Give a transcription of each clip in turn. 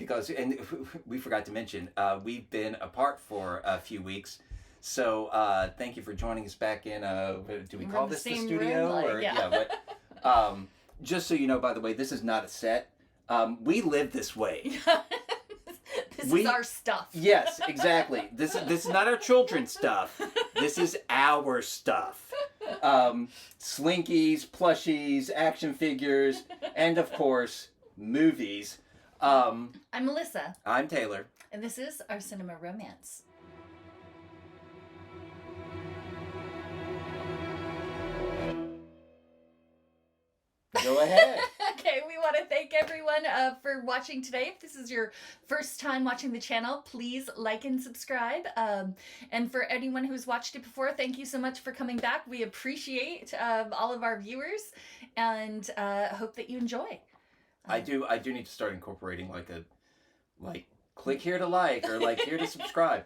because, and we forgot to mention, we've been apart for a few weeks. So thank you for joining us back in, do we call this the studio? Room, or just so you know, by the way, this is not a set. We live this way. This is our stuff. Yes, exactly. This is not our children's stuff. This is our stuff. Slinkies, plushies, action figures, and of course, movies. I'm Melissa. I'm Taylor. And this is our cinema romance. Go ahead. Okay, we want to thank everyone for watching today. If this is your first time watching the channel, please like and subscribe. And for anyone who's watched it before, thank you so much for coming back. We appreciate all of our viewers and hope that you enjoy. I do need to start incorporating click here to like or like here to subscribe.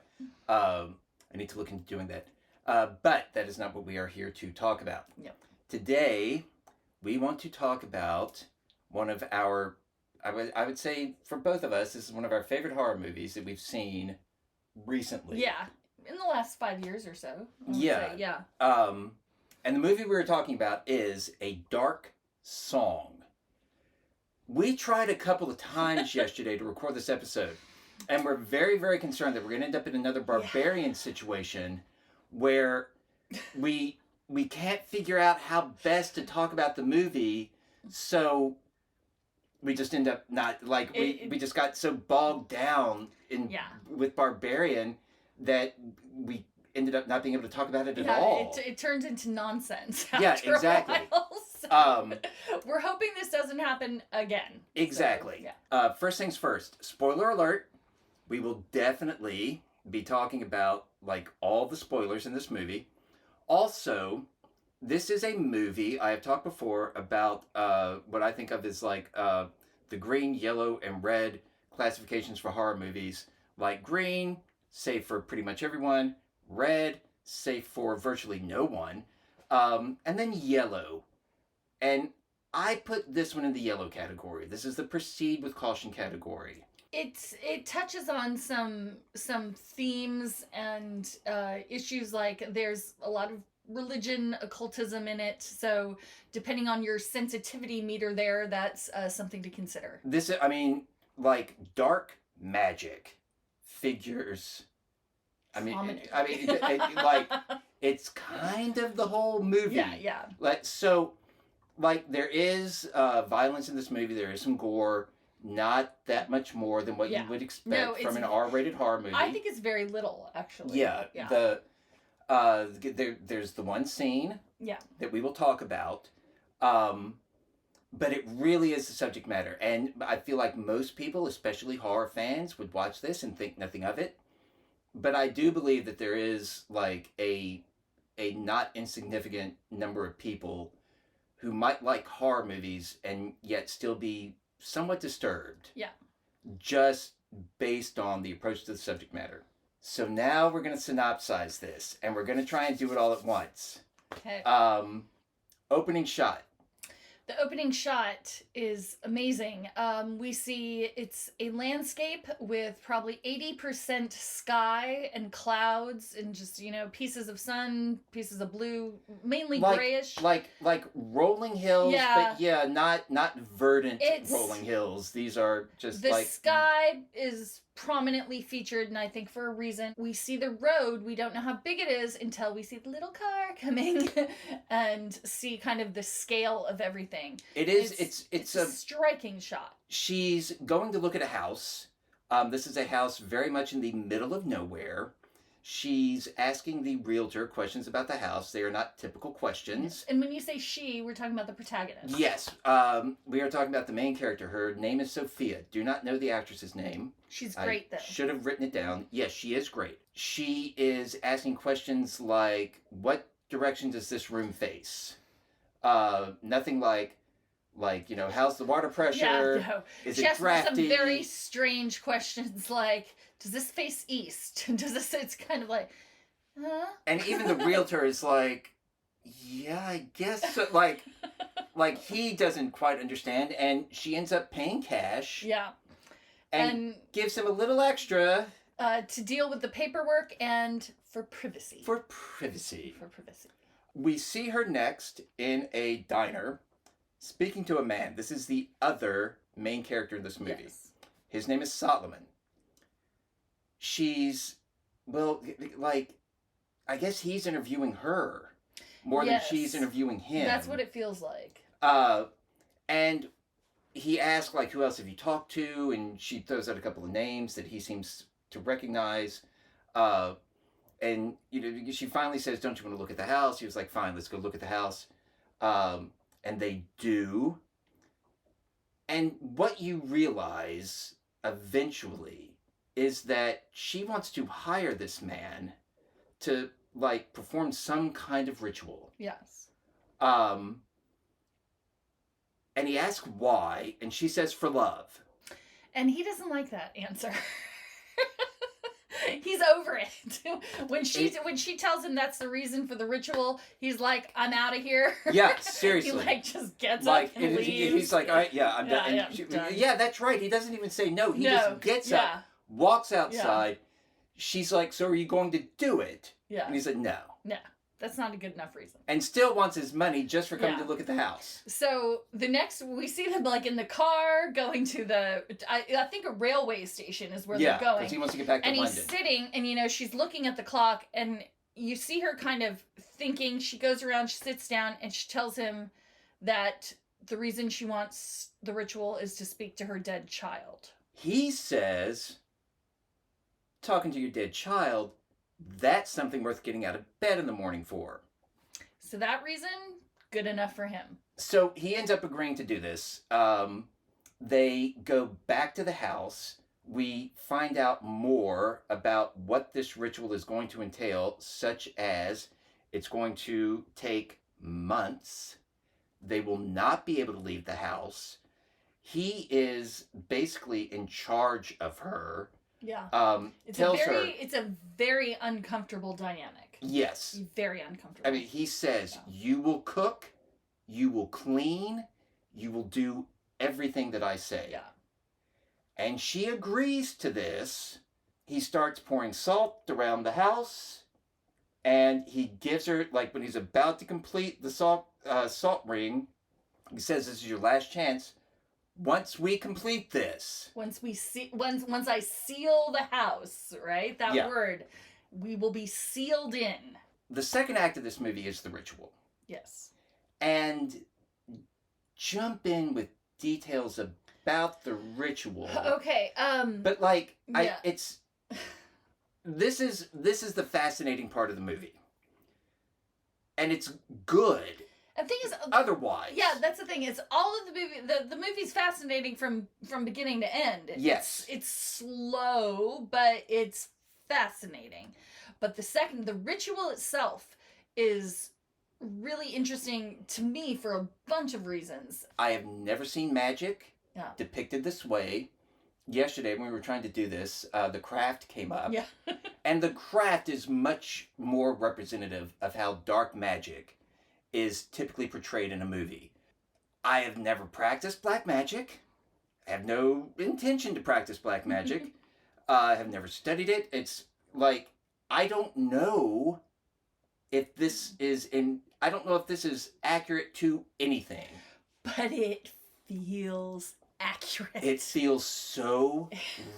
I need to look into doing that. But that is not what we are here to talk about. Yep. Today, we want to talk about one of our, I would say for both of us, this is one of our favorite horror movies that we've seen recently. Yeah, in the last 5 years or so. Yeah. Yeah. And the movie we were talking about is A Dark Song. We tried a couple of times yesterday to record this episode, and we're very, very concerned that we're going to end up in another barbarian situation where we can't figure out how best to talk about the movie, so we just end up not, we just got so bogged down with Barbarian that we ended up not being able to talk about it at all. It turns into nonsense after exactly. a while. So we're hoping this doesn't happen again. Exactly. So, first things first, spoiler alert, we will definitely be talking about all the spoilers in this movie. Also, this is a movie, I have talked before about what I think of as the green, yellow, and red classifications for horror movies. Like green, safe for pretty much everyone. Red, safe for virtually no one. And then yellow. And I put this one in the yellow category. This is the proceed with caution category. It touches on some themes and issues, like there's a lot of religion, occultism in it, so depending on your sensitivity meter there, that's something to consider. This, dark magic figures. It's kind of the whole movie. Yeah. There is violence in this movie. There is some gore. Not that much more than what you would expect from an R-rated horror movie. I think it's very little, actually. Yeah. There's the one scene that we will talk about, but it really is the subject matter, and I feel like most people, especially horror fans, would watch this and think nothing of it. But I do believe that there is a not insignificant number of people who might like horror movies and yet still be somewhat disturbed. Yeah. Just based on the approach to the subject matter. So now we're going to synopsize this, and we're going to try and do it all at once. Okay. Opening shot. The opening shot is amazing. We see it's a landscape with probably 80% sky and clouds and just, pieces of sun, pieces of blue, mainly grayish. Like rolling hills, but not verdant rolling hills. These are just the sky is prominently featured, and I think for a reason. We see the road, we don't know how big it is until we see the little car coming and see kind of the scale of everything. It's a striking shot. She's going to look at a house. This is a house very much in the middle of nowhere. She's asking the realtor questions about the house. They are not typical questions. And when you say she, we're talking about the protagonist. Yes. We are talking about the main character. Her name is Sophia. Do not know the actress's name. She's great, though. Should have written it down. Yes, she is great. She is asking questions like, what direction does this room face? Nothing like, how's the water pressure? Yeah, no. Is she it asks drafty? Some very strange questions like, does this face east? It's kind of like, huh? And even the realtor is like, yeah, I guess so. Like he doesn't quite understand, and she ends up paying cash. Yeah. And gives him a little extra. To deal with the paperwork and for privacy. For privacy. For privacy. We see her next in a diner speaking to a man. This is the other main character in this movie. Yes. His name is Soloman. She's, well, like, I guess he's interviewing her more than she's interviewing him. That's what it feels like. And he asks, like, who else have you talked to? And she throws out a couple of names that he seems to recognize. And, you know, she finally says, don't you want to look at the house? He was like, fine, let's go look at the house. And they do. And what you realize eventually is that she wants to hire this man to, like, perform some kind of ritual. Yes. And he asks why, and she says for love. And he doesn't like that answer. He's over it. When she tells him that's the reason for the ritual, he's like, "I'm out of here." Yeah, seriously. He like just gets up and leaves. He's like, "All right, yeah, I'm done." Yeah, that's right. He doesn't even say no. He just gets up, walks outside. Yeah. She's like, "So are you going to do it?" Yeah. And he's like, "No." No. That's not a good enough reason. And still wants his money just for coming to look at the house. So the next, we see them like in the car going to the, I think a railway station is where they're going. Because he wants to get back to London. And he's sitting, and you know, she's looking at the clock, and you see her kind of thinking. She goes around, she sits down, and she tells him that the reason she wants the ritual is to speak to her dead child. He says, talking to your dead child, that's something worth getting out of bed in the morning for. So that reason, good enough for him. So he ends up agreeing to do this. They go back to the house. We find out more about what this ritual is going to entail, such as it's going to take months. They will not be able to leave the house. He is basically in charge of her. Yeah. It's a very uncomfortable dynamic. Yes. Very uncomfortable. I mean, he says, you will cook, you will clean, you will do everything that I say. Yeah. And she agrees to this. He starts pouring salt around the house, and he gives her, like, when he's about to complete the salt ring, he says, this is your last chance. Once we complete this, once I seal the house, right? That word, we will be sealed in. The second act of this movie is the ritual. Yes. And jump in with details about the ritual. Okay. But like, this is the fascinating part of the movie, and it's good. The thing is, otherwise, that's the thing. It's all of the movie. The movie's fascinating from beginning to end. Yes, it's slow, but it's fascinating. But the ritual itself is really interesting to me for a bunch of reasons. I have never seen magic depicted this way. Yesterday, when we were trying to do this, The Craft came up. Yeah, and The Craft is much more representative of how dark magic is typically portrayed in a movie. I have never practiced black magic. I have no intention to practice black magic. I have never studied it. It's like, I don't know if this is accurate to anything. But it feels accurate. It feels so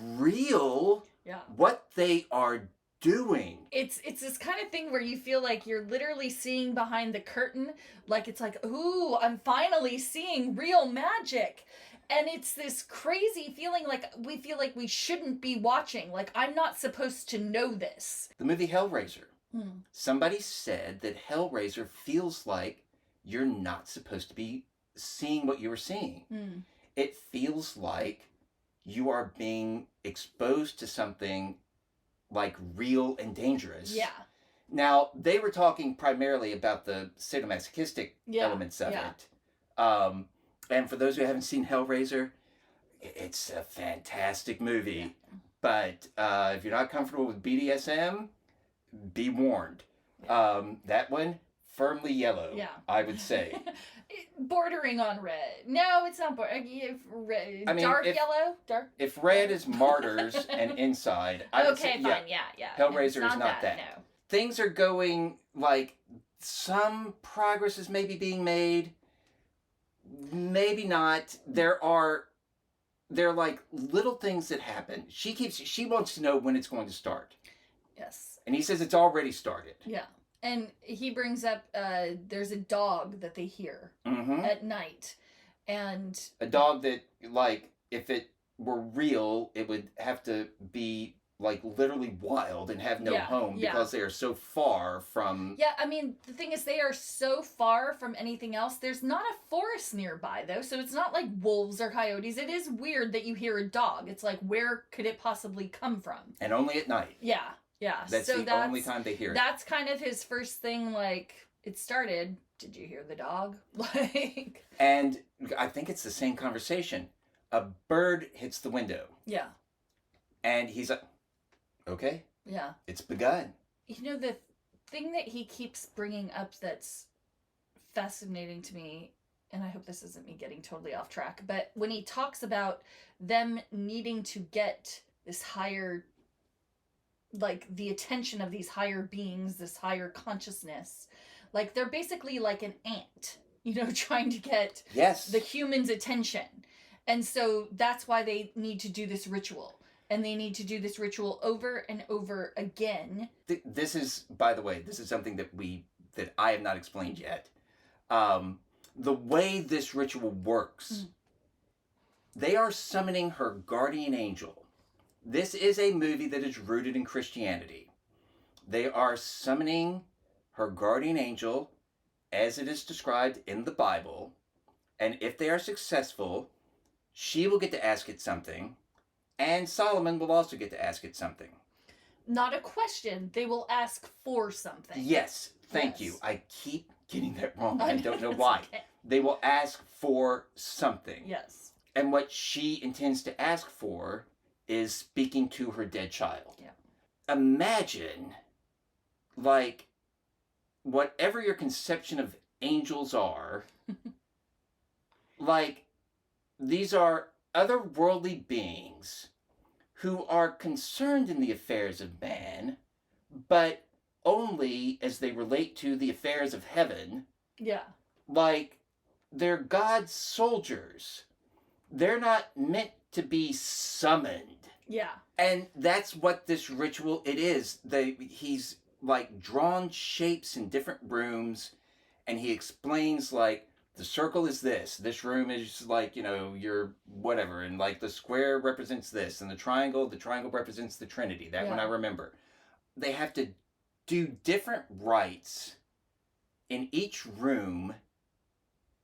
real. Yeah. What they are doing. It's this kind of thing where you feel like you're literally seeing behind the curtain. Like, it's like, ooh, I'm finally seeing real magic. And it's this crazy feeling like we feel like we shouldn't be watching. Like, I'm not supposed to know this. The movie Hellraiser. Somebody said that Hellraiser feels like you're not supposed to be seeing what you were seeing. It feels like you are being exposed to something like real and dangerous. Yeah. Now, they were talking primarily about the sadomasochistic elements of it. And for those who haven't seen Hellraiser, it's a fantastic movie. Yeah. But if you're not comfortable with BDSM, be warned. Yeah. That one, firmly yellow. Yeah. I would say. Bordering on red. No, it's not red. I mean, dark yellow. Dark. If red is martyrs and inside, I would say, fine. Yeah. Hellraiser is not that. No. Things are going like some progress is maybe being made. Maybe not. There are like little things that happen. She wants to know when it's going to start. Yes. And he says it's already started. Yeah. And he brings up there's a dog that they hear at night. And a dog that, like, if it were real, it would have to be, like, literally wild and have no home because they are so far from... Yeah, I mean, the thing is they are so far from anything else. There's not a forest nearby, though, so it's not like wolves or coyotes. It is weird that you hear a dog. It's like, where could it possibly come from? And only at night. Yeah. That's the only time they hear it. That's kind of his first thing, like, it started. Did you hear the dog? Like... And I think it's the same conversation. A bird hits the window. Yeah. And he's like, okay. Yeah. It's begun. You know, the thing that he keeps bringing up that's fascinating to me, and I hope this isn't me getting totally off track, but when he talks about them needing to get this higher, like, the attention of these higher beings, this higher consciousness, like, they're basically like an ant, you know, trying to get the human's attention. And so that's why they need to do this ritual. And they need to do this ritual over and over again. This is, by the way, this is something that I have not explained yet. The way this ritual works, they are summoning her guardian angel. This is a movie that is rooted in Christianity. They are summoning her guardian angel as it is described in the Bible. And if they are successful, she will get to ask it something. And Soloman will also get to ask it something. Not a question. They will ask for something. Yes. Thank you. I keep getting that wrong. I don't know why. Okay. They will ask for something. Yes. And what she intends to ask for is speaking to her dead child. Yeah. Imagine, like, whatever your conception of angels are, like, these are otherworldly beings who are concerned in the affairs of man, but only as they relate to the affairs of heaven. Yeah. Like, they're God's soldiers. They're not meant to be summoned. Yeah. And that's what this ritual, it is. He's, like, drawn shapes in different rooms, and he explains, like, the circle is this room is, like, you know, your whatever, and, like, the square represents this, and the triangle represents the Trinity. That one I remember. They have to do different rites in each room,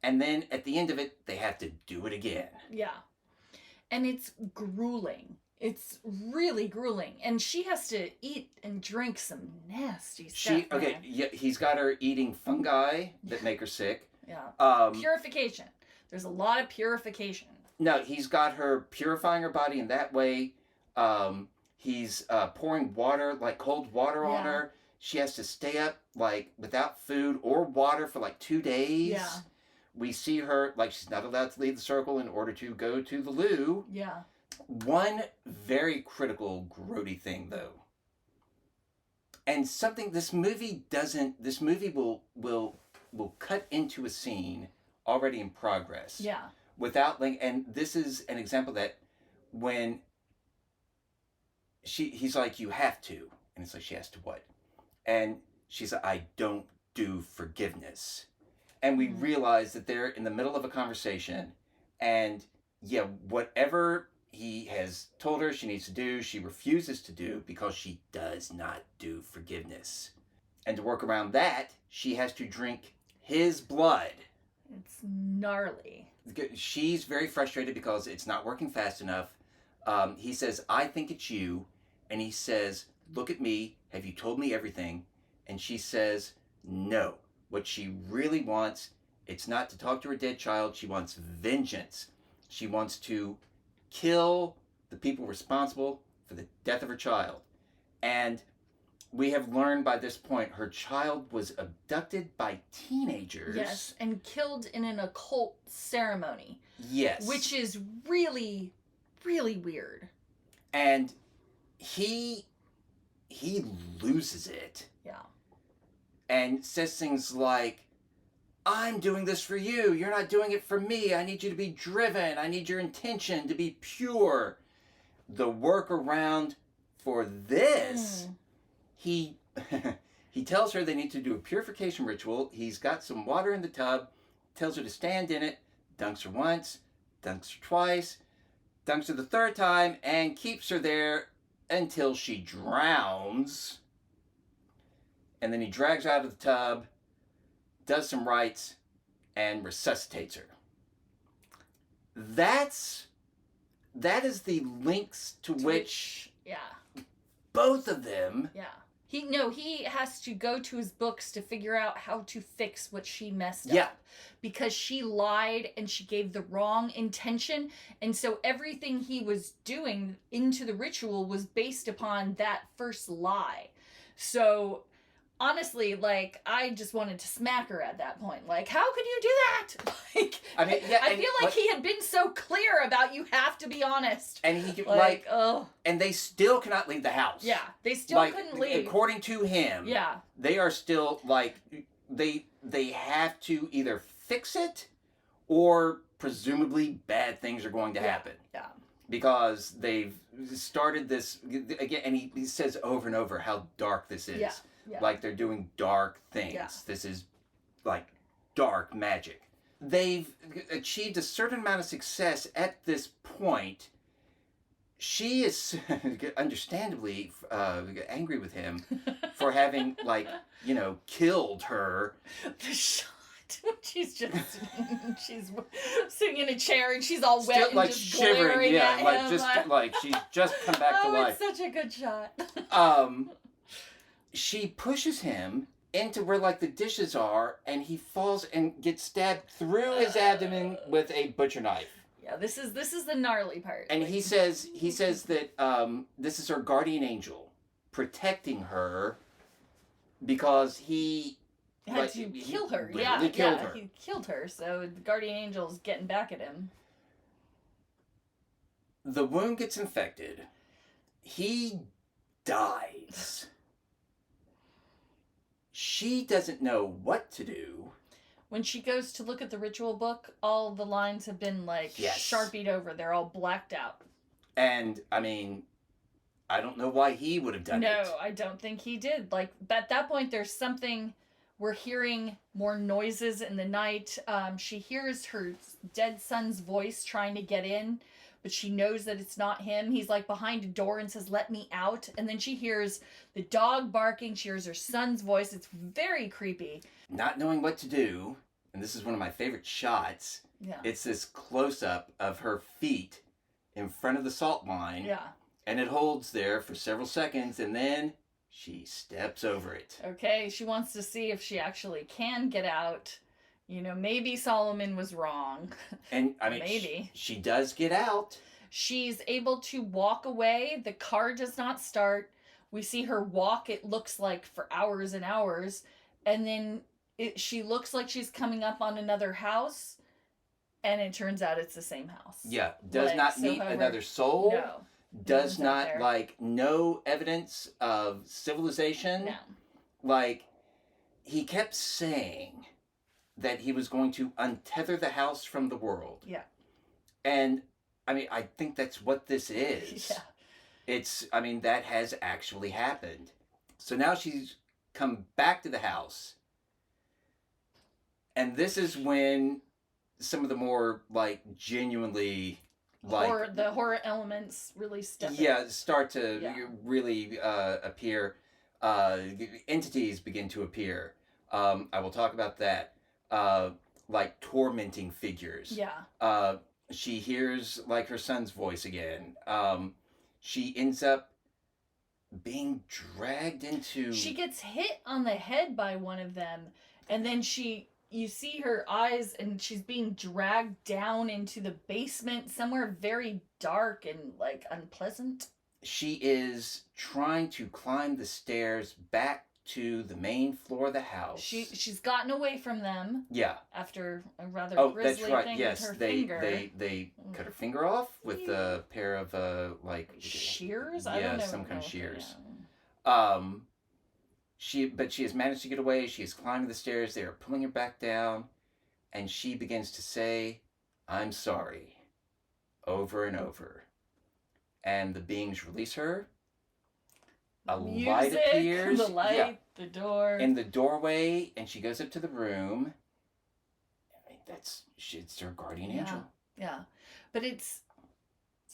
and then at the end of it, they have to do it again. Yeah. And it's grueling. It's really grueling. And she has to eat and drink some nasty stuff. He's got her eating fungi that make her sick. Yeah. Purification. There's a lot of purification. No, he's got her purifying her body in that way. He's pouring water, like cold water on her. She has to stay up, like, without food or water for, like, 2 days. Yeah. We see her, like, she's not allowed to leave the circle in order to go to the loo. Yeah. One very critical, grody thing, though. And something this movie will cut into a scene already in progress. Yeah. Without, like, and this is an example that when he's like, you have to. And it's like, she has to what? And she's like, I don't do forgiveness. And we realize that they're in the middle of a conversation, and whatever he has told her she needs to do, she refuses to do because she does not do forgiveness. And to work around that, she has to drink his blood. It's gnarly. She's very frustrated because it's not working fast enough. He says, I think it's you. And he says, look at me. Have you told me everything? And she says, no. What she really wants, it's not to talk to her dead child. She wants vengeance. She wants to kill the people responsible for the death of her child. And we have learned by this point her child was abducted by teenagers. Yes, and killed in an occult ceremony. Yes. Which is really, really weird. And he loses it. Yeah. And says things like, I'm doing this for you. You're not doing it for me. I need you to be driven. I need your intention to be pure. The workaround for this, he tells her they need to do a purification ritual. He's got some water in the tub, tells her to stand in it, dunks her once, dunks her twice, dunks her the third time, and keeps her there until she drowns. And then he drags her out of the tub, does some rites, and resuscitates her. That is the links to which yeah, both of them. Yeah. He has to go to his books to figure out how to fix what she messed Yeah. up. Because she lied and she gave the wrong intention. And so everything he was doing into the ritual was based upon that first lie. So honestly, like, I just wanted to smack her at that point. Like, how could you do that? Like, I mean, yeah, I feel like he had been so clear about you have to be honest. And he Like, oh. and they still cannot leave the house. Yeah, they still couldn't leave. According to him. Yeah. They are still like they have to either fix it or presumably bad things are going to happen. Yeah. Because they've started this again, and he says over and over how dark this is. Yeah. Yeah. Like they're doing dark things. Yeah. This is like dark magic. They've achieved a certain amount of success at this point. She is understandably angry with him for having, like, killed her. The shot when she's just she's sitting in a chair and she's all wet Still, and like, just shivering, glaring yeah, at like him. just like she's just come back to life. It's such a good shot. She pushes him into where, like, the dishes are, and he falls and gets stabbed through his abdomen with a butcher knife. Yeah, this is the gnarly part. And he says that this is her guardian angel protecting her because he had to kill her. Literally killed her. He killed her, so the guardian angel's getting back at him. The wound gets infected. He dies. She doesn't know what to do. When she goes to look at the ritual book, all the lines have been, like, Yes. Sharpied over. They're all blacked out. And, I mean, I don't know why he would have done it. No, I don't think he did. Like, at that point, there's something... We're hearing more noises in the night. She hears her dead son's voice trying to get in, but she knows that it's not him. He's, like, behind a door and says, "Let me out." And then she hears the dog barking. She hears her son's voice. It's very creepy. Not knowing what to do, and this is one of my favorite shots. Yeah. It's this close-up of her feet in front of the salt mine. Yeah. And it holds there for several seconds, and then she steps over it. Okay, she wants to see if she actually can get out. Maybe Solomon was wrong. And, I mean, maybe. She does get out. She's able to walk away. The car does not start. We see her walk, it looks like, for hours and hours. And then she looks like she's coming up on another house. And it turns out it's the same house. Yeah. Does not meet another soul. No. Does not, no evidence of civilization. No. Like, he kept saying that he was going to untether the house from the world. Yeah. And, I mean, I think that's what this is. Yeah. That has actually happened. So now she's come back to the house. And this is when some of the more, like, genuinely... the horror elements really step in. Start to really appear. Entities begin to appear. I will talk about that. Like tormenting figures. Yeah. She hears, like, her son's voice again. She ends up being dragged into... She gets hit on the head by one of them, and then you see her eyes, and she's being dragged down into the basement, somewhere very dark and, like, unpleasant. she is trying to climb the stairs back to the main floor of the house. She's gotten away from them. Yeah. After a rather Oh, grisly that's right. thing Yes, with her they finger. they cut her finger off with a pair of like shears. Yeah, I don't know. some kind of shears. Yeah. She has managed to get away. She is climbing the stairs. They are pulling her back down, and she begins to say, "I'm sorry," over and over. And the beings release her. A light appears. The light, the door. In the doorway, and she goes up to the room. I mean, it's her guardian angel. Yeah. But it's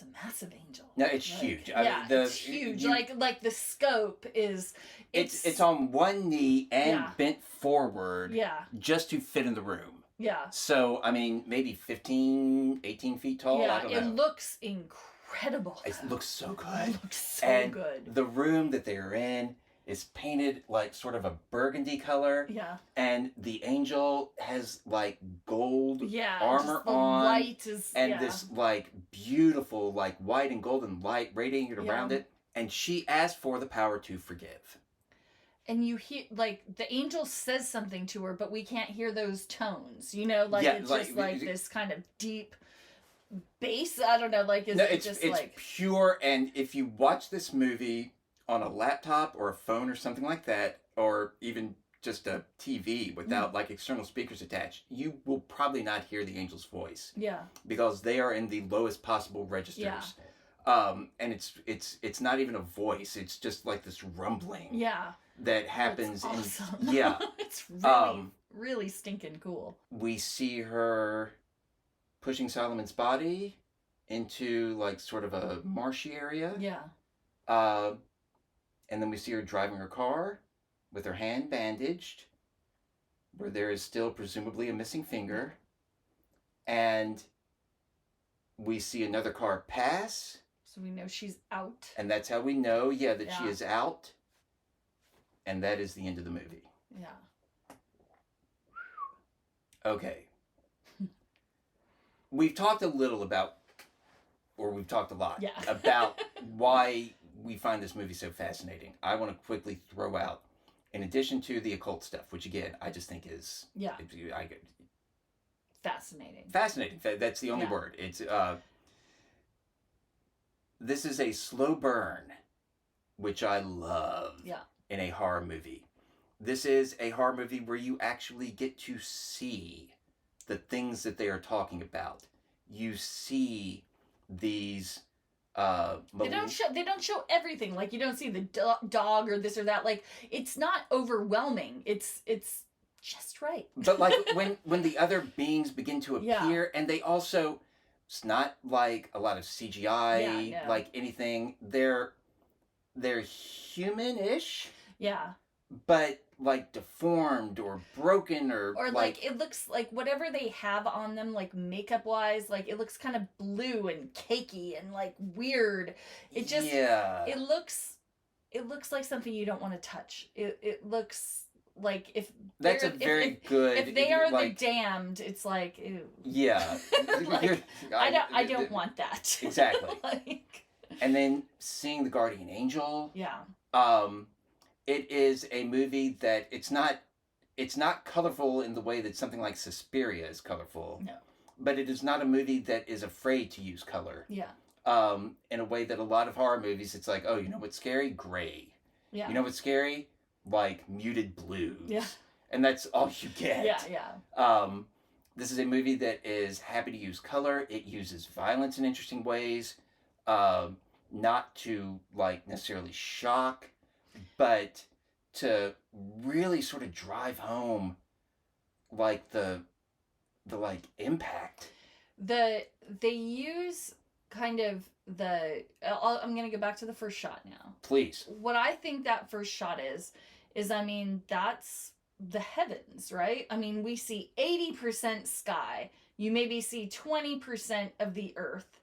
a massive angel. No, it's huge. It's huge. Like the scope is it's on one knee and bent forward. Yeah. Just to fit in the room. Yeah. So, I mean, maybe 15, 18 feet tall. Yeah, I don't know. It looks incredible. It looks so good. It looks so good. The room that they are in is painted like sort of a burgundy color. Yeah. And the angel has like gold armor the on. Light is, and this like beautiful like white and golden light radiating around it. And she asked for the power to forgive. And you hear, like, the angel says something to her, but we can't hear those tones. You know, like, it's just like this kind of deep bass. I don't know, like, it's pure. And if you watch this movie on a laptop or a phone or something like that, or even just a TV without like external speakers attached, you will probably not hear the angel's voice. Yeah. Because they are in the lowest possible registers. Yeah. And it's not even a voice. It's just like this rumbling. Yeah. That happens. It's awesome. It's really stinking cool. We see her pushing Soloman's body into like sort of a marshy area. Yeah. And then we see her driving her car with her hand bandaged, where there is still presumably a missing finger. And we see another car pass. So we know she's out. And that's how we know, that she is out. And that is the end of the movie. Yeah. Okay. We've talked a little about, or we've talked a lot about why we find this movie so fascinating. I want to quickly throw out, in addition to the occult stuff, which again, I just think is... fascinating. Fascinating. That's the only word. It's this is a slow burn, which I love. Yeah. In a horror movie. This is a horror movie where you actually get to see the things that they are talking about. You see these they don't show everything. Like, you don't see the dog or this or that. Like, it's not overwhelming. It's just right. But like when the other beings begin to appear, and they also, it's not like a lot of CGI, like anything. They're human-ish. Yeah. But like deformed or broken or like it looks like whatever they have on them, like makeup wise, like it looks kind of blue and cakey and like weird. It just it looks like something you don't want to touch. It looks like if that's a very good. If they are like, the damned, it's like ew. Yeah. Like, I don't want that. Exactly. Like, and then seeing the guardian angel. Yeah. It is a movie that it's not colorful in the way that something like Suspiria is colorful. No. But it is not a movie that is afraid to use color. Yeah. In a way that a lot of horror movies, it's like, oh, you know what's scary? Gray. Yeah. You know what's scary? Like muted blues. Yeah. And that's all you get. Yeah. This is a movie that is happy to use color. It uses violence in interesting ways. Not to like necessarily shock, but to really sort of drive home like the like impact. They use kind of I'm going to go back to the first shot now. Please. What I think that first shot is I mean, that's the heavens, right? I mean, we see 80% sky. You maybe see 20% of the earth.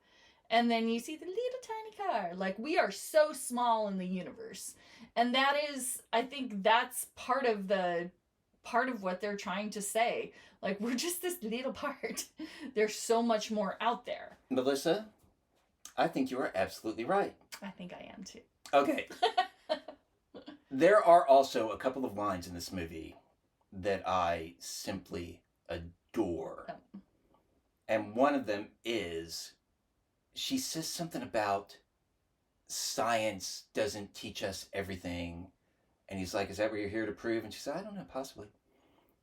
And then you see the little tiny car. Like, we are so small in the universe. And that is, I think that's part of what they're trying to say. Like, we're just this little part. There's so much more out there. Melissa, I think you are absolutely right. I think I am too. Okay. There are also a couple of lines in this movie that I simply adore. Oh. And one of them is she says something about science doesn't teach us everything. And he's like, is that what you're here to prove? And she said, I don't know, possibly.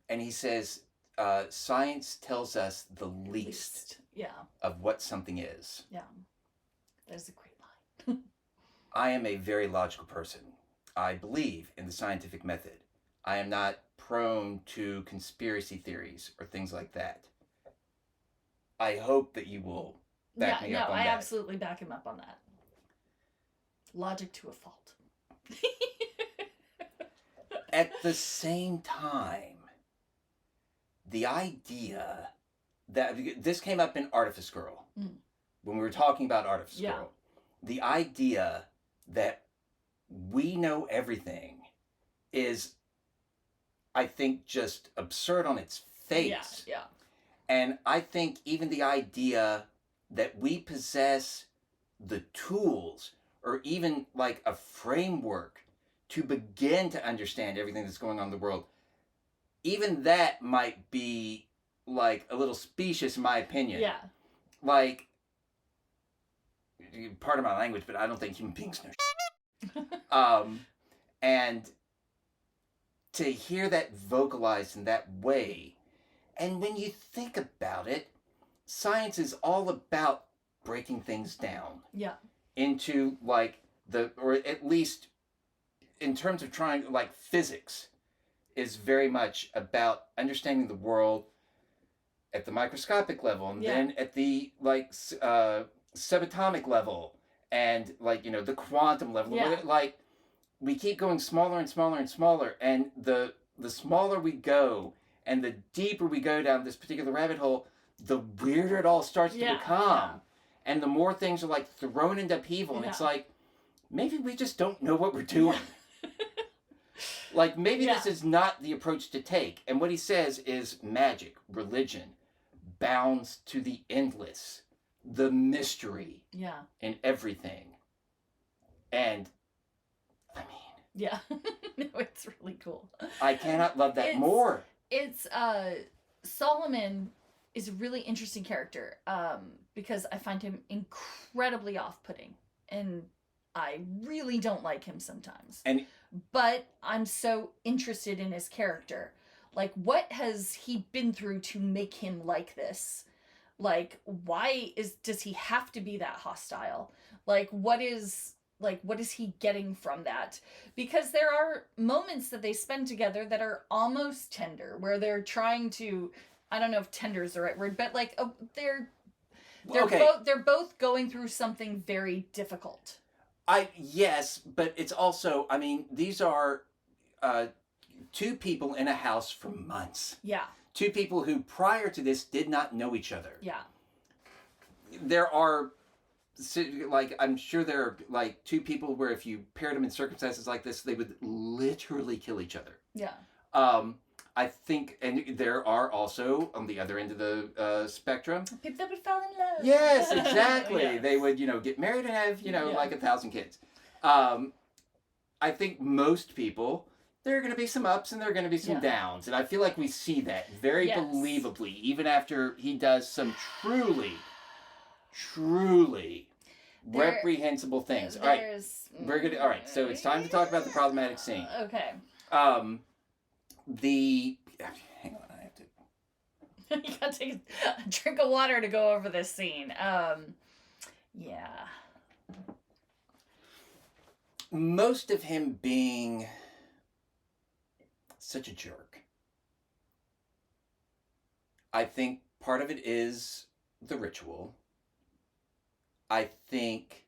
And he says, science tells us the least Yeah. of what something is. Yeah. That is a great line. I am a very logical person. I believe in the scientific method. I am not prone to conspiracy theories or things like that. I hope that you will back me up on that. I absolutely back him up on that. Logic to a fault. At the same time, the idea that this came up in Artifice Girl, when we were talking about Artifice Girl, the idea that we know everything is, I think, just absurd on its face. Yeah. And I think even the idea that we possess the tools or even like a framework to begin to understand everything that's going on in the world, even that might be like a little specious in my opinion. Yeah. Like, pardon my language, but I don't think human beings know and to hear that vocalized in that way, and when you think about it, science is all about breaking things down. Yeah. Into like or at least in terms of trying, like physics is very much about understanding the world at the microscopic level and then at the like subatomic level and like, you know, the quantum level. Like we keep going smaller and smaller and smaller, and the smaller we go and the deeper we go down this particular rabbit hole, the weirder it all starts to become. And the more things are like thrown into upheaval, and it's like, maybe we just don't know what we're doing. Like maybe this is not the approach to take. And what he says is magic, religion, bounds to the endless, the mystery in everything. And I mean, no, it's really cool. I cannot love that more. It's Soloman is a really interesting character because I find him incredibly off-putting, and I really don't like him sometimes. But I'm so interested in his character. Like, what has he been through to make him like this? Like, why does he have to be that hostile? Like, what is he getting from that? Because there are moments that they spend together that are almost tender, where they're trying to, I don't know if tender is the right word, but like they're both going through something very difficult. Yes, but it's also, I mean, these are two people in a house for months. Yeah. Two people who prior to this did not know each other. Yeah. There are, like, I'm sure there are like two people where if you paired them in circumstances like this, they would literally kill each other. Yeah. I think, and there are also on the other end of the spectrum, people that would fall in love. Yes, exactly. They would, you know, get married and have, you know, like 1,000 kids. I think most people, there are going to be some ups and there are going to be some downs, and I feel like we see that very believably, even after he does some truly reprehensible things. All right, we're gonna. All right, so it's time to talk about the problematic scene. Okay. Hang on, I have to. You gotta take a drink of water to go over this scene. Yeah. Most of him being such a jerk. I think part of it is the ritual. I think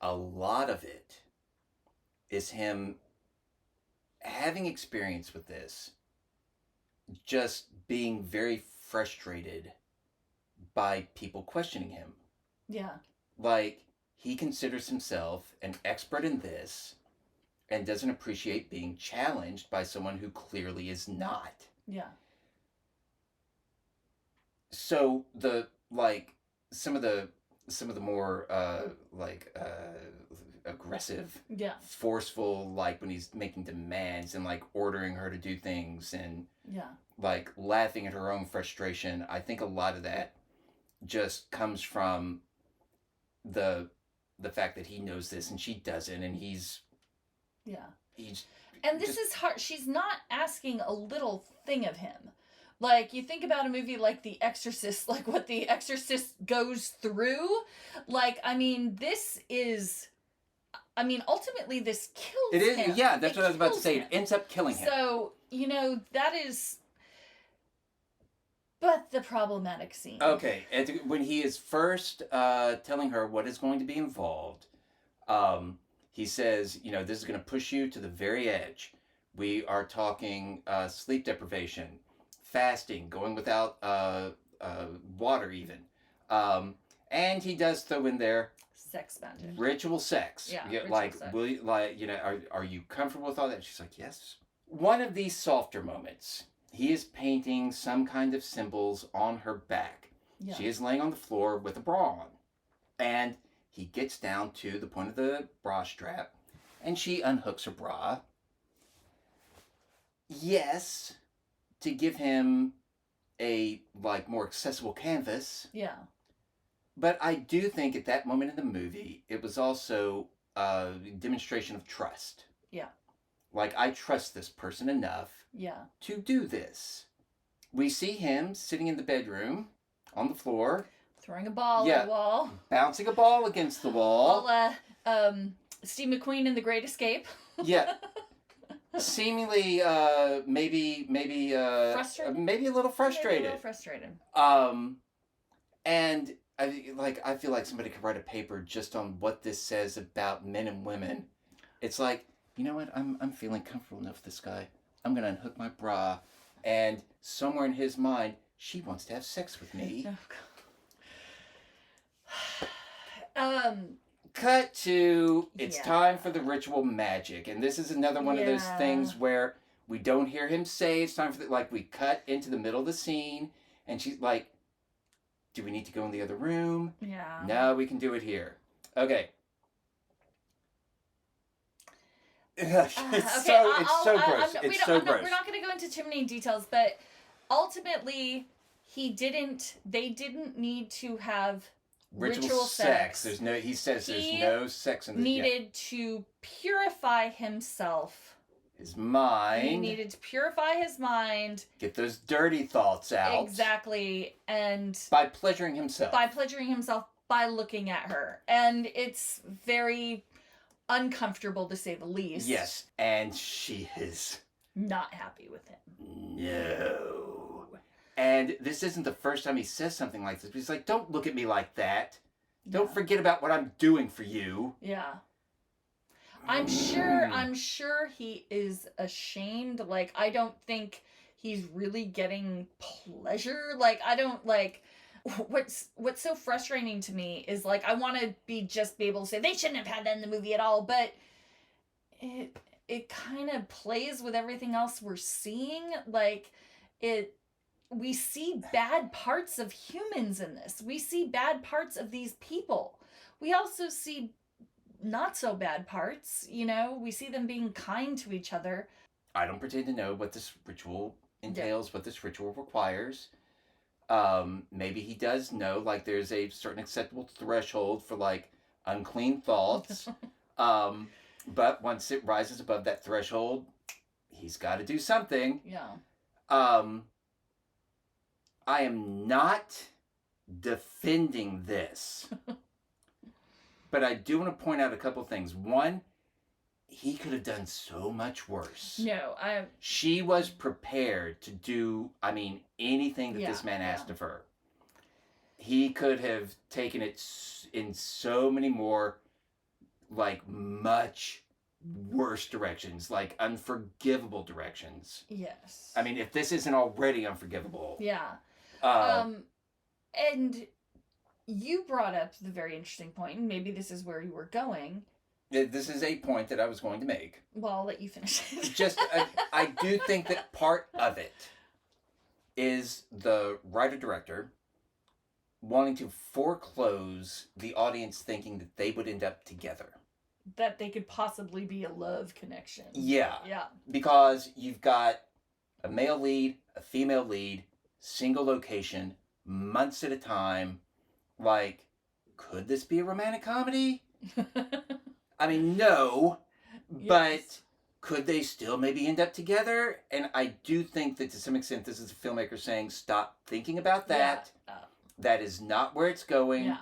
a lot of it is him having experience with this, just being very frustrated by people questioning him. Yeah. Like, he considers himself an expert in this and doesn't appreciate being challenged by someone who clearly is not. Yeah. So some of the some of the more aggressive, Yeah. forceful, like when he's making demands and like ordering her to do things and Yeah. like laughing at her own frustration. I think a lot of that just comes from the fact that he knows this and she doesn't, and he's and this is hard. She's not asking a little thing of him. Like, you think about a movie like The Exorcist, like what The Exorcist goes through. Like, I mean, this is, I mean, ultimately this kills it is him. yeah, that's It what I was about to kills say. him. It ends up killing him. So, you know, that is, but the problematic scene. Okay, and when he is first telling her what is going to be involved, he says, you know, this is going to push you to the very edge. We are talking sleep deprivation, fasting, going without water even. And he does throw in there Sex magic. ritual sex. Yeah, You- ritual like, sex. will you, like, you know, are you comfortable with all that? She's like, yes. One of these softer moments, he is painting some kind of symbols on her back. Yeah. She is laying on the floor with a bra on. And he gets down to the point of the bra strap, and she unhooks her bra. Yes, to give him a like more accessible canvas. Yeah. But I do think at that moment in the movie, it was also a demonstration of trust. Yeah. Like, I trust this person enough Yeah. to do this. We see him sitting in the bedroom on the floor, Throwing a ball Yeah. at the wall. bouncing a ball against the wall. All Steve McQueen in The Great Escape. Yeah. Seemingly, maybe, Frustrated? maybe a little frustrated. Maybe a little frustrated. And I feel like somebody could write a paper just on what this says about men and women. It's like, you know what? I'm feeling comfortable enough with this guy. I'm gonna unhook my bra, and somewhere in his mind, she wants to have sex with me. Oh, Cut to, it's Yeah. time for the ritual magic. And this is another one of those Yeah. things where we don't hear him say it's time for the, like, we cut into the middle of the scene, and she's like, do we need to go in the other room? yeah. No, we can do it here. Okay. It's so gross. It's so gross. We're not going to go into too many details, but ultimately, they didn't need to have ritual sex. There's no. He says there's He no sex in the. needed to purify himself. His mind. He needed to purify his mind. Get those dirty thoughts out. Exactly. And By pleasuring himself. by looking at her. And it's very uncomfortable, to say the least. Yes, and she is Not happy with him. no. And this isn't the first time he says something like this. He's like, don't look at me like that. Don't forget about what I'm doing for you. Yeah. I'm sure he is ashamed. Like, I don't think he's really getting pleasure. Like, I don't, like, what's so frustrating to me is, like, I want to be able to say they shouldn't have had that in the movie at all, but it kind of plays with everything else we're seeing. Like, we see bad parts of humans in this. We see bad parts of these people. We also see not so bad parts, you know? We see them being kind to each other. I don't pretend to know what this ritual entails, what this ritual requires. Maybe he does know, like, there's a certain acceptable threshold for, like, unclean thoughts. But once it rises above that threshold, he's got to do something. Yeah. I am not defending this. But I do want to point out a couple things. One, he could have done so much worse. No, She was prepared to do, anything that this man asked of her. He could have taken it in so many more, like, much worse directions, like unforgivable directions. Yes. I mean, if this isn't already unforgivable. Yeah. And you brought up the very interesting point, and maybe this is where you were going. This is a point that I was going to make. Well, I'll let you finish it. Just, I do think that part of it is the writer-director wanting to foreclose the audience thinking that they would end up together. That they could possibly be a love connection. Yeah. Yeah. Because you've got a male lead, a female lead, single location, months at a time. Like, could this be a romantic comedy? I mean, no. But Yes. could they still maybe end up together? And I do think that to some extent this is a filmmaker saying, stop thinking about that. Yeah. That is not where it's going. Yeah.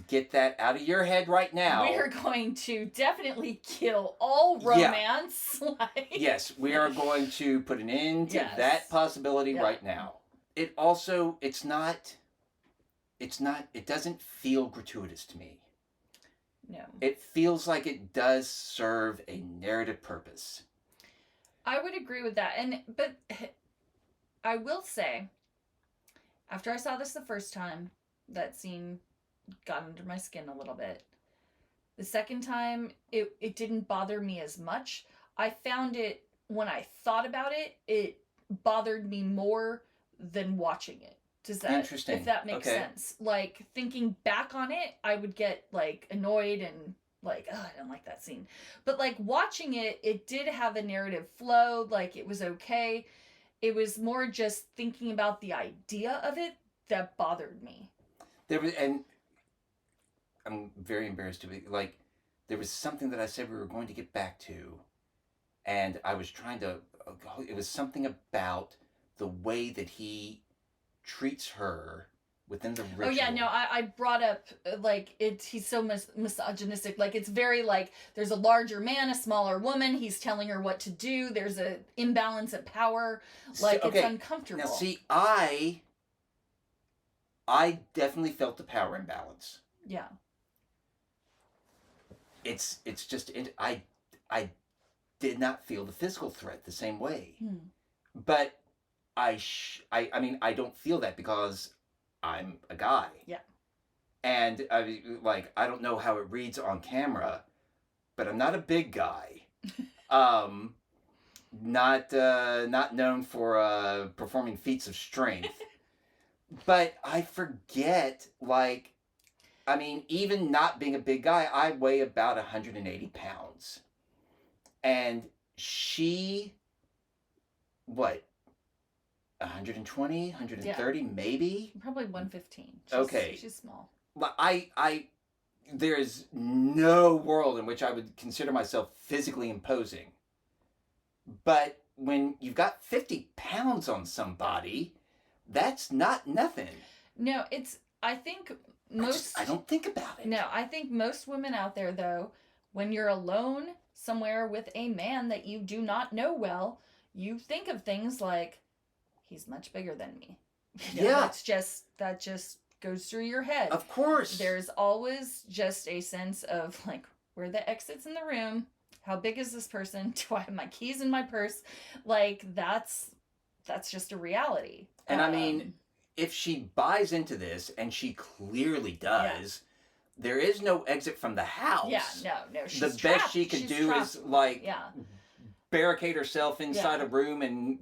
Get that out of your head right now. We are going to definitely kill all romance. Yes, we are going to put an end to Yes. that possibility right now. It also, it doesn't feel gratuitous to me. No. It feels like it does serve a narrative purpose. I would agree with that. But I will say, after I saw this the first time, that scene got under my skin a little bit. The second time, it didn't bother me as much. I found it, when I thought about it, it bothered me more than watching it. Does that, Interesting. if that makes sense? Like, thinking back on it, I would get, like, annoyed and, like, oh, I don't like that scene. But, like, watching it, it did have a narrative flow. Like, it was okay. It was more just thinking about the idea of it that bothered me. And I'm very embarrassed to be, like, there was something that I said we were going to get back to, and I was trying to, it was something about the way that he treats her within the ritual. Oh yeah, no, I brought up, like, he's so misogynistic. Like, it's very, like, there's a larger man, a smaller woman, he's telling her what to do, there's an imbalance of power, like, it's uncomfortable. Now see, I definitely felt the power imbalance. Yeah. It's just, I did not feel the physical threat the same way. But I mean, I don't feel that because I'm a guy. Yeah. And I don't know how it reads on camera, but I'm not a big guy. Not known for performing feats of strength. But I forget, like, I mean, even not being a big guy, I weigh about 180 pounds. And she, what, 120, 130, maybe? Probably 115. She's small. But there is no world in which I would consider myself physically imposing. But when you've got 50 pounds on somebody, that's not nothing. No, I think most... I don't think about it. No, I think most women out there, though, when you're alone somewhere with a man that you do not know well, you think of things like, he's much bigger than me. That just goes through your head. Of course. There's always just a sense of, like, where are the exits in the room? How big is this person? Do I have my keys in my purse? Like, that's just a reality. And I mean, if she buys into this, and she clearly does, there is no exit from the house. Yeah, no. She's the trapped. best she could do is, like, yeah. barricade herself inside a room and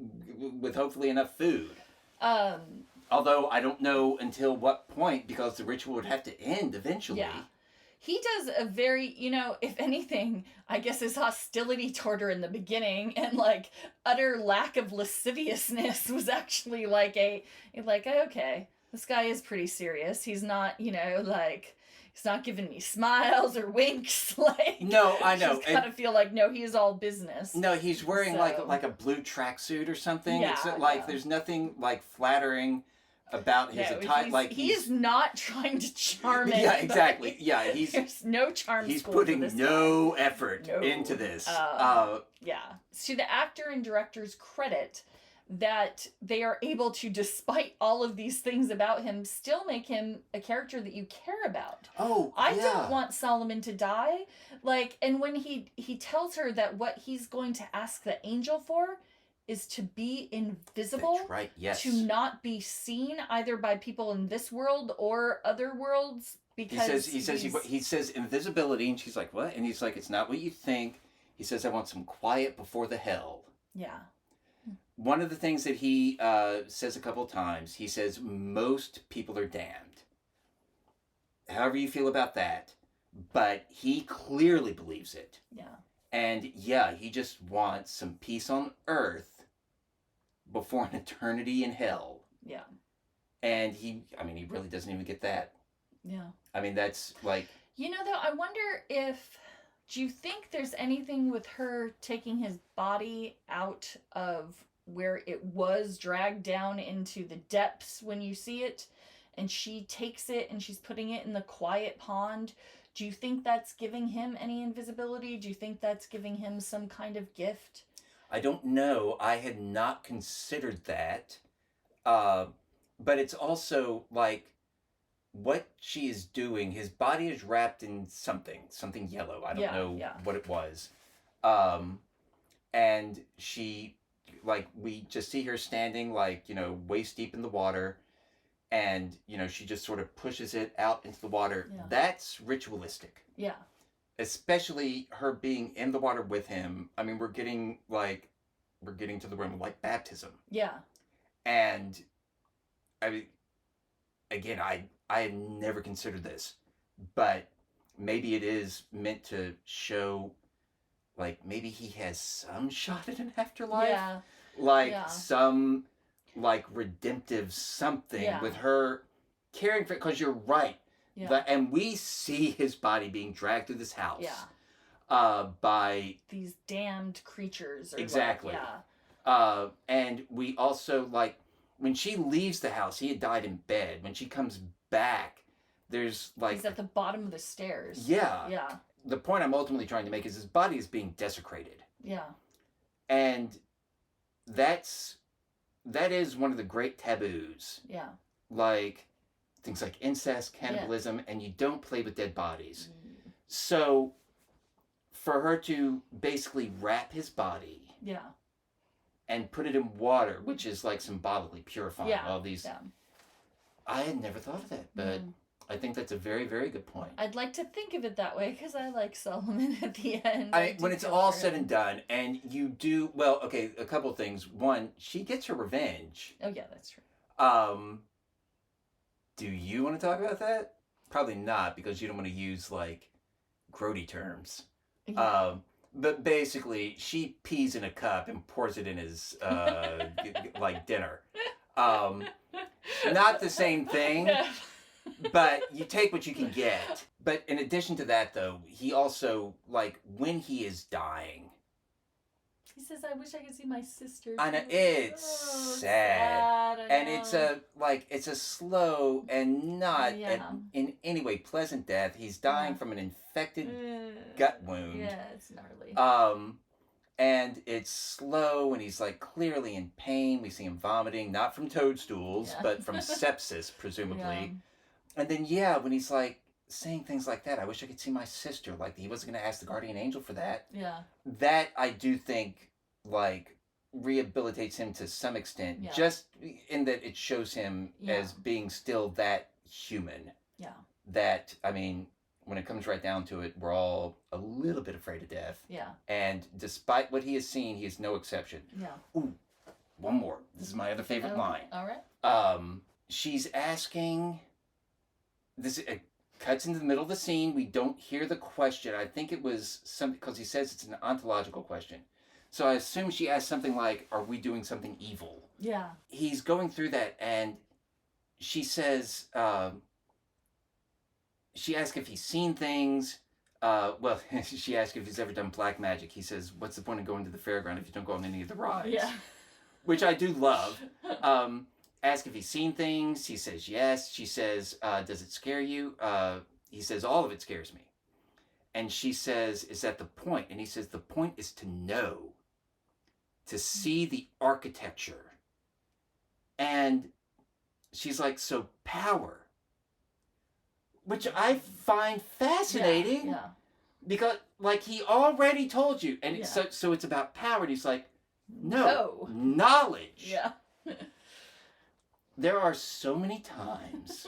with hopefully enough food. Although I don't know until what point, because the ritual would have to end eventually. Yeah. He does a very, if anything, I guess his hostility toward her in the beginning and, like, utter lack of lasciviousness was actually like okay, this guy is pretty serious. He's not, he's not giving me smiles or winks. Like, no, I know. Just kind of feel like, no, he is all business. No, he's wearing like a blue tracksuit or something. Yeah, it's like there's nothing like flattering about his attire. Like he is not trying to charm it. Yeah, exactly. Yeah, there's no charm. He's putting no effort into this. Yeah. To the actor and director's credit, that they are able to, despite all of these things about him, still make him a character that you care about. I don't want Solomon to die. Like, and when he tells her that what he's going to ask the angel for is to be invisible. That's right, yes. To not be seen either by people in this world or other worlds, because he says invisibility, and she's like, what? And he's like, it's not what you think. He says, I want some quiet before the hell. Yeah. one of the things that he says a couple times, he says, most people are damned. However you feel about that. But he clearly believes it. Yeah. And yeah, he just wants some peace on earth before an eternity in hell. Yeah. And he really doesn't even get that. Yeah. I mean, that's like... You know, though, I wonder if... Do you think there's anything with her taking his body out of where it was dragged down into the depths when you see it, and she takes it and she's putting it in the quiet pond? Do you think that's giving him any invisibility? Do you think that's giving him some kind of gift? I don't know. I had not considered that. But it's also like what she is doing. His body is wrapped in something yellow. I don't know what it was. And she, like, we just see her standing, like, waist deep in the water. And, she just sort of pushes it out into the water. Yeah. That's ritualistic. Yeah. Especially her being in the water with him. I mean, we're getting to the realm of, like, baptism. Yeah. And, I mean, again, I had never considered this. But maybe it is meant to show, like, maybe he has some shot at an afterlife. Yeah. Like, some... like redemptive something with her caring for it, because you're right. And we see his body being dragged through this house by these damned creatures. Exactly. And we also, like, when she leaves the house, he had died in bed. When she comes back, there's like... He's at the bottom of the stairs. Yeah. The point I'm ultimately trying to make is his body is being desecrated. Yeah. And that is one of the great taboos. Yeah. Like things like incest, cannibalism, and you don't play with dead bodies. So for her to basically wrap his body and put it in water, which is like symbolically purifying all these... I had never thought of that, but I think that's a very, very good point. I'd like to think of it that way because I like Soloman at the end. When it's all said and done, and you do... Well, okay, a couple of things. One, she gets her revenge. Oh, yeah, that's true. Do you want to talk about that? Probably not, because you don't want to use, like, grody terms. Yeah. But basically, she pees in a cup and pours it in his, like, dinner. Not the same thing. But you take what you can get. But in addition to that, though, he also, like, when he is dying... He says, I wish I could see my sister. I know, it's sad. And it's a slow and not in any way pleasant death. He's dying from an infected gut wound. Yeah, it's gnarly. And it's slow, and he's, like, clearly in pain. We see him vomiting, not from toadstools, but from sepsis, presumably. And then, when he's, like, saying things like that, I wish I could see my sister. Like, he wasn't going to ask the guardian angel for that. Yeah. That, I do think, like, rehabilitates him to some extent. Just in that it shows him as being still that human. Yeah. That, I mean, when it comes right down to it, we're all a little bit afraid of death. Yeah. And despite what he has seen, he is no exception. Yeah. Ooh, one more. This is my other favorite line. All right. She's asking... This cuts into the middle of the scene. We don't hear the question. I think it was something, because he says it's an ontological question. So I assume she asked something like, are we doing something evil? Yeah. He's going through that, and she says, she asks if he's seen things. She asks if he's ever done black magic. He says, what's the point of going to the fairground if you don't go on any of the rides? Yeah. Which I do love. Ask if he's seen things. He says yes. She says, does it scare you? He says, all of it scares me. And she says, is that the point? And he says, the point is to know, to see the architecture. And she's like, so power. Which I find fascinating. Yeah. Because, like, he already told you. And so it's about power. And he's like, no. Knowledge. Yeah. There are so many times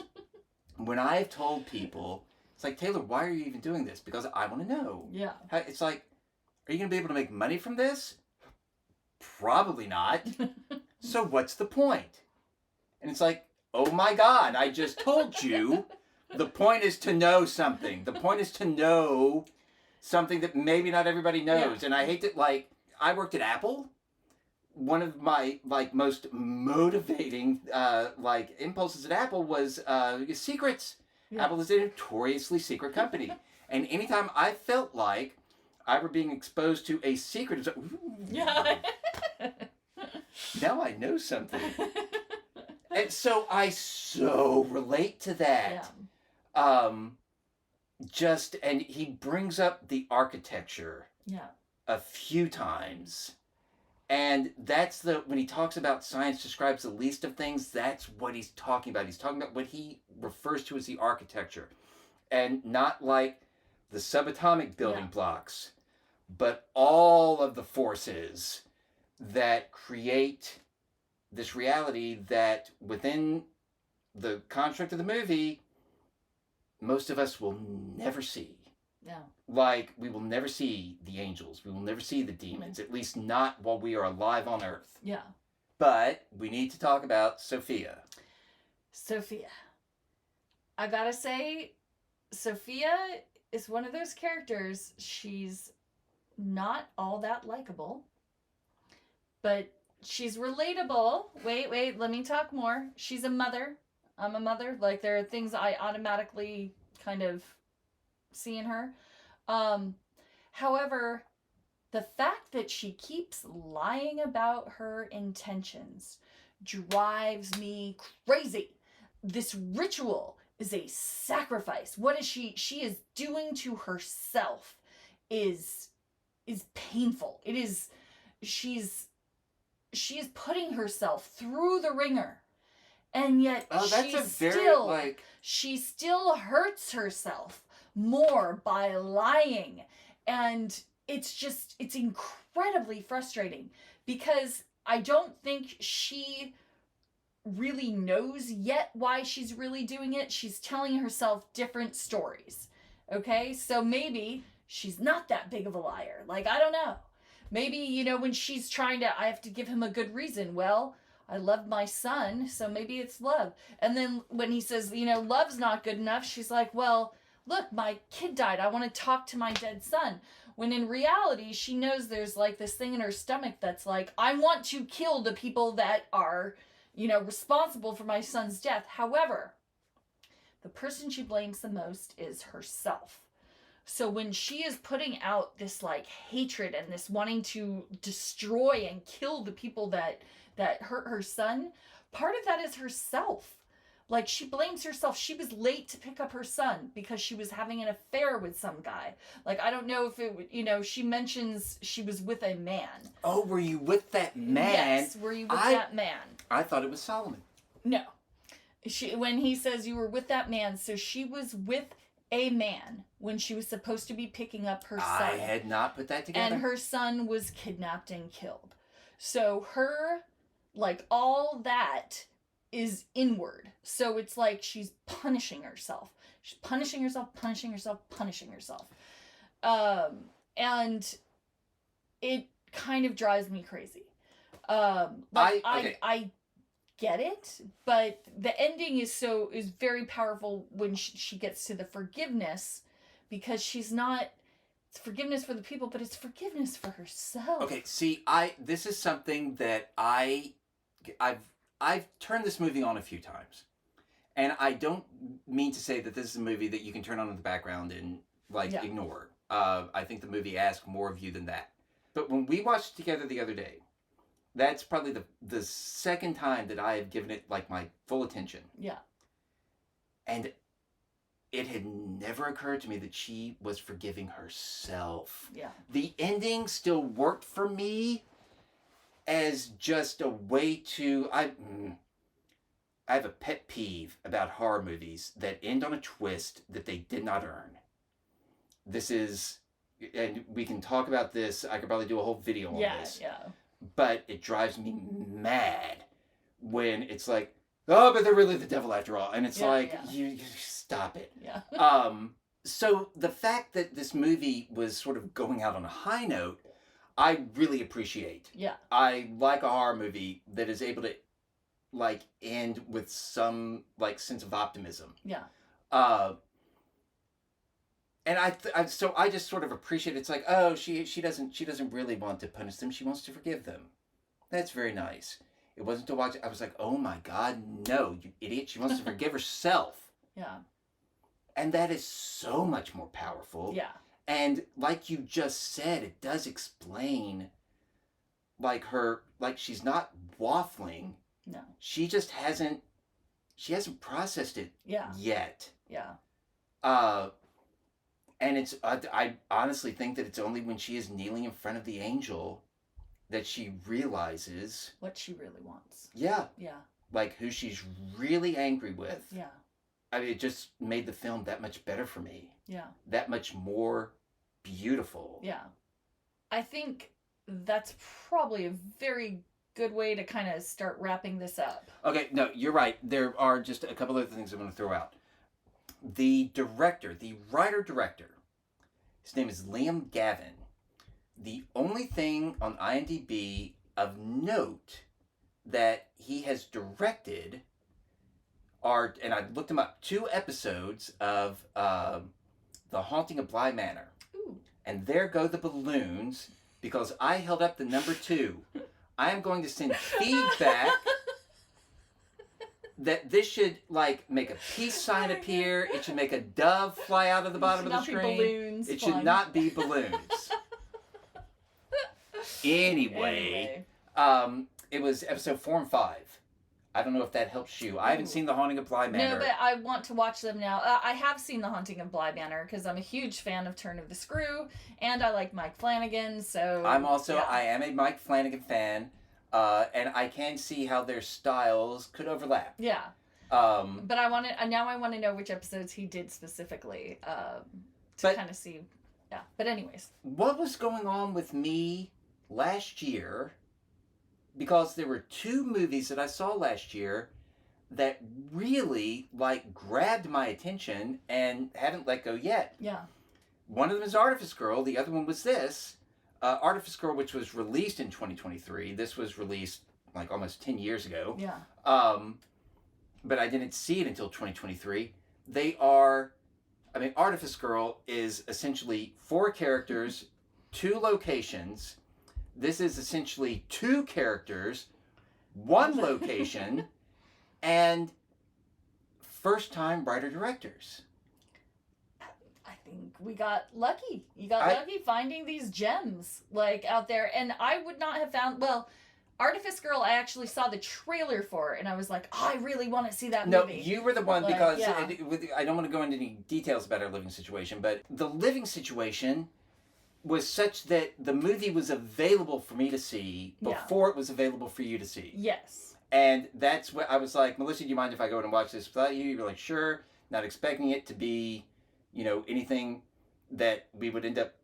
when I've told people, it's like, Taylor, why are you even doing this? Because I want to know. Yeah. It's like, are you going to be able to make money from this? Probably not. So what's the point? And it's like, oh my God, I just told you. The point is to know something. The point is to know something that maybe not everybody knows. Yeah. And I hate that, like, I worked at Apple. One of my, like, most motivating, like, impulses at Apple was secrets. Yeah. Apple is a notoriously secret company. And anytime I felt like I were being exposed to a secret, it was like, ooh, Yeah. now I know something. And so I so relate to that. Yeah. And he brings up the architecture Yeah. a few times. And that's when he talks about science describes the least of things, that's what he's talking about. He's talking about what he refers to as the architecture. And not like the subatomic building blocks, but all of the forces that create this reality that within the construct of the movie, most of us will never see. Yeah. Like, we will never see the angels. We will never see the demons, at least not while we are alive on Earth. Yeah. But we need to talk about Sophia. Sophia. I gotta say, Sophia is one of those characters. She's not all that likable, but she's relatable. Wait, let me talk more. She's a mother. I'm a mother. Like, there are things I automatically kind of see in her. However, the fact that she keeps lying about her intentions drives me crazy. This ritual is a sacrifice. What is she is doing to herself is painful. It is she is putting herself through the ringer. And yet she still hurts herself more by lying. And it's incredibly frustrating because I don't think she really knows yet why she's really doing it. She's telling herself different stories. Okay? So maybe she's not that big of a liar. Like, I don't know. Maybe, when she's trying to, I have to give him a good reason. Well, I love my son, so maybe it's love. And then when he says, love's not good enough, she's like, well, look, my kid died. I want to talk to my dead son. When in reality, she knows there's like this thing in her stomach that's like, I want to kill the people that are, responsible for my son's death. However, the person she blames the most is herself. So when she is putting out this like hatred and this wanting to destroy and kill the people that hurt her son, part of that is herself. Like, she blames herself. She was late to pick up her son because she was having an affair with some guy. Like, I don't know if it, she mentions she was with a man. Oh, were you with that man? Yes, were you with that man? I thought it was Soloman. No. When he says you were with that man, so she was with a man when she was supposed to be picking up her son. I had not put that together. And her son was kidnapped and killed. So her, like, all that is inward. So it's like she's punishing herself. She's punishing herself. And it kind of drives me crazy. I get it, but the ending is very powerful when she gets to the forgiveness, because she's not, it's forgiveness for the people, but it's forgiveness for herself. Okay, see, this is something that I've turned this movie on a few times. And I don't mean to say that this is a movie that you can turn on in the background and ignore. I think the movie asks more of you than that. But when we watched it together the other day, that's probably the second time that I have given it like my full attention. Yeah. And it had never occurred to me that she was forgiving herself. Yeah. The ending still worked for me as just a way to... I have a pet peeve about horror movies that end on a twist that they did not earn. This is... And we can talk about this. I could probably do a whole video on this. Yeah. But it drives me mad when it's like, oh, but they're really the devil after all. And it's you stop it. Yeah. So the fact that this movie was sort of going out on a high note, I really appreciate. Yeah. I like a horror movie that is able to like end with some like sense of optimism. Yeah. Uh, and so I just sort of appreciate it. It's like, oh, she doesn't really want to punish them. She wants to forgive them. That's very nice. It wasn't to watch. I was like, oh my God, no, you idiot. She wants to forgive herself. Yeah. And that is so much more powerful. Yeah. And like you just said, it does explain like she's not waffling. No. She hasn't processed it yet. Yeah. And it's I honestly think that it's only when she is kneeling in front of the angel that she realizes what she really wants. Yeah. Yeah. Like who she's really angry with. Yeah. I mean, it just made the film that much better for me. Yeah. That much more beautiful. Yeah. I think that's probably a very good way to kind of start wrapping this up. Okay, no, you're right. There are just a couple other things I'm going to throw out. The writer-director, his name is Liam Gavin. The only thing on IMDb of note that he has directed are, and I looked him up, 2 episodes of The Haunting of Bly Manor. Ooh. And there go the balloons, because I held up the number 2. I am going to send feedback that this should like make a peace sign appear. It should make a dove fly out of the bottom of the screen. Balloons it flying. Should not be balloons. Anyway, it was episode 4 and 5. I don't know if that helps you. I haven't seen The Haunting of Bly Manor. No, but I want to watch them now. I have seen The Haunting of Bly Manor because I'm a huge fan of Turn of the Screw, and I like Mike Flanagan, so... I am a Mike Flanagan fan, and I can see how their styles could overlap. Yeah. But I want to know which episodes he did specifically, to kind of see... Yeah, but anyways. What was going on with me last year... Because there were 2 movies that I saw last year that really, like, grabbed my attention and hadn't let go yet. Yeah. One of them is Artifice Girl. The other one was this. Artifice Girl, which was released in 2023. This was released, like, almost 10 years ago. Yeah. But I didn't see it until 2023. Artifice Girl is essentially 4 characters, 2 locations... This is essentially 2 characters, 1 location, and first-time writer-directors. I think we got lucky. You got lucky finding these gems, like, out there. And I would not have found... Well, Artifice Girl, I actually saw the trailer for, and I was like, oh, I really want to see that movie. No, you were the one, because I don't want to go into any details about our living situation, but the living situation... was such that the movie was available for me to see before it was available for you to see. Yes. And that's what I was like, Melissa, do you mind if I go and watch this without you? You were like, sure. Not expecting it to be, anything that we would end up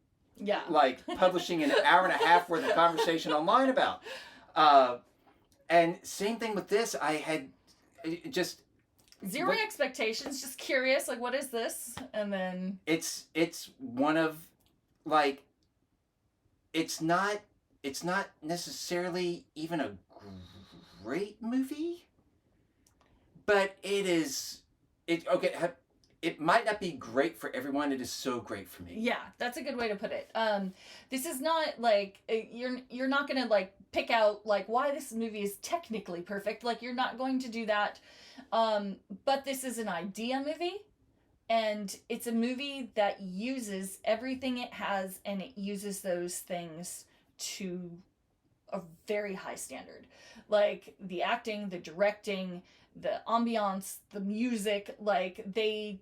like publishing an hour and a half worth of conversation online about. And same thing with this. I had just... Zero expectations, just curious, like, what is this? And then... It's one of, like... It's not necessarily even a great movie, but it is. It might not be great for everyone. It is so great for me. Yeah, that's a good way to put it. This is not like you're not gonna like pick out like why this movie is technically perfect. Like you're not going to do that. But this is an idea movie. And it's a movie that uses everything it has, and it uses those things to a very high standard. Like the acting, the directing, the ambiance, the music, like they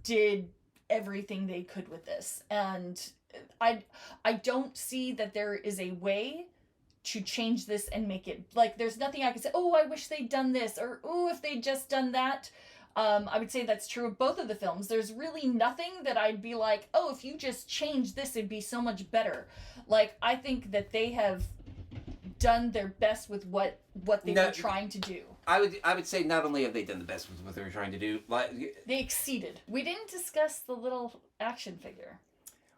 did everything they could with this. And I don't see that there is a way to change this and make it, like there's nothing I can say, oh, I wish they'd done this, or oh, if they'd just done that. I would say that's true of both of the films. There's really nothing that I'd be like, oh, if you just change this, it'd be so much better. Like, I think that they have done their best with what they were trying to do. I would say not only have they done the best with what they were trying to do, like they exceeded. We didn't discuss the little action figure.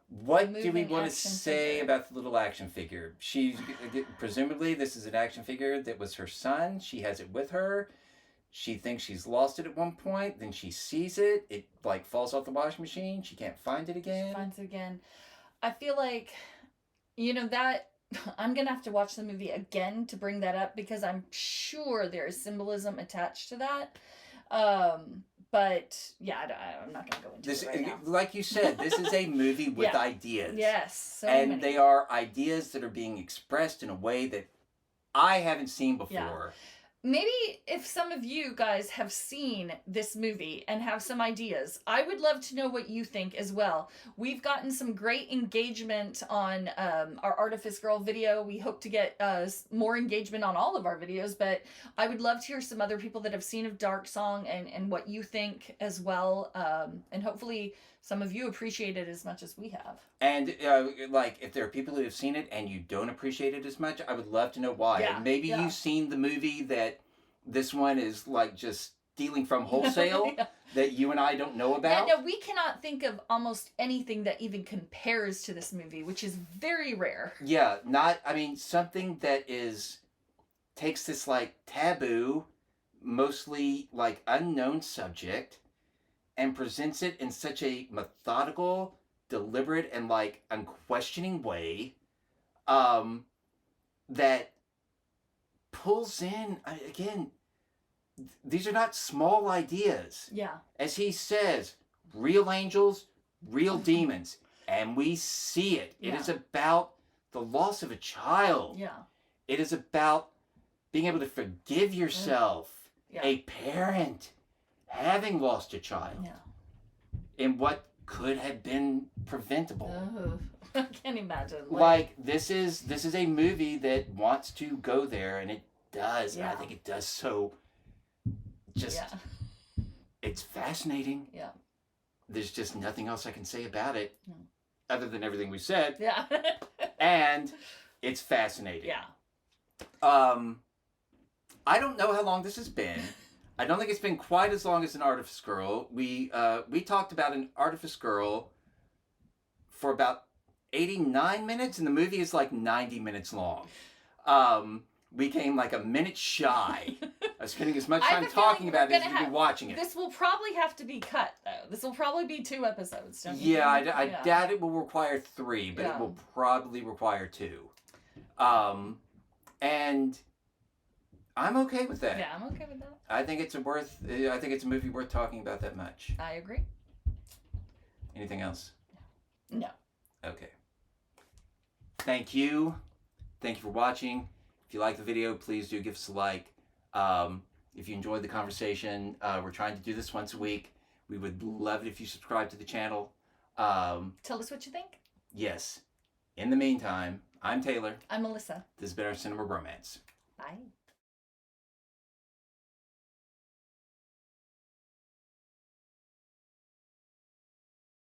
What do we moving want to action say figure. about the little action figure? She's presumably this is an action figure that was her son. She has it with her. She thinks she's lost it at one point. Then she sees it. It like falls off the washing machine. She can't find it again. She finds it again. I feel like, that I'm gonna have to watch the movie again to bring that up because I'm sure there is symbolism attached to that. But yeah, I'm not gonna go into This, it right now. like you said, this is a movie with Yeah. ideas. Yes, so and many. they are ideas that are being expressed in a way that I haven't seen before. Maybe if some of you guys have seen this movie and have some ideas, I would love to know what you think as well. We've gotten some great engagement on our Artifice Girl video. We hope to get more engagement on all of our videos, but I would love to hear some other people that have seen of Dark Song and what you think as well. And hopefully some of you appreciate it as much as we have. And like, if there are people who have seen it and you don't appreciate it as much, I would love to know why. Yeah, And maybe you've seen the movie that this one is like just stealing from wholesale that you and I don't know about. Yeah, no, we cannot think of almost anything that even compares to this movie, which is very rare. Yeah, something that takes this like taboo, mostly like unknown subject and presents it in such a methodical, deliberate, and like unquestioning way that pulls in, again, these are not small ideas. Yeah. As he says, real angels, real demons. And we see it. It is about the loss of a child. Yeah. It is about being able to forgive yourself, a parent, having lost a child. Yeah. In what could have been preventable. Oh, I can't imagine. Like this is a movie that wants to go there, and it does. Yeah. And I think it does so. It's fascinating. Yeah. There's just nothing else I can say about it, No. other than everything we said. Yeah. And it's fascinating. Yeah. I don't know how long this has been. I don't think it's been quite as long as an Artifice Girl. We talked about an Artifice Girl for about 89 minutes, and the movie is like 90 minutes long. We came like a minute shy of spending as much time talking about it as we were watching it. This will probably have to be cut, though. This will probably be 2 episodes, don't you Yeah, think? I doubt it will require 3, but it will probably require 2. And I'm okay with that. Yeah, I'm okay with that. I think it's a movie worth talking about that much. I agree. Anything else? No. Okay. Thank you. Thank you for watching. If you like the video, please do give us a like. If you enjoyed the conversation, we're trying to do this once a week. We would love it if you subscribe to the channel. Tell us what you think. Yes. In the meantime, I'm Taylor. I'm Melissa. This has been our Cinema Bromance. Bye.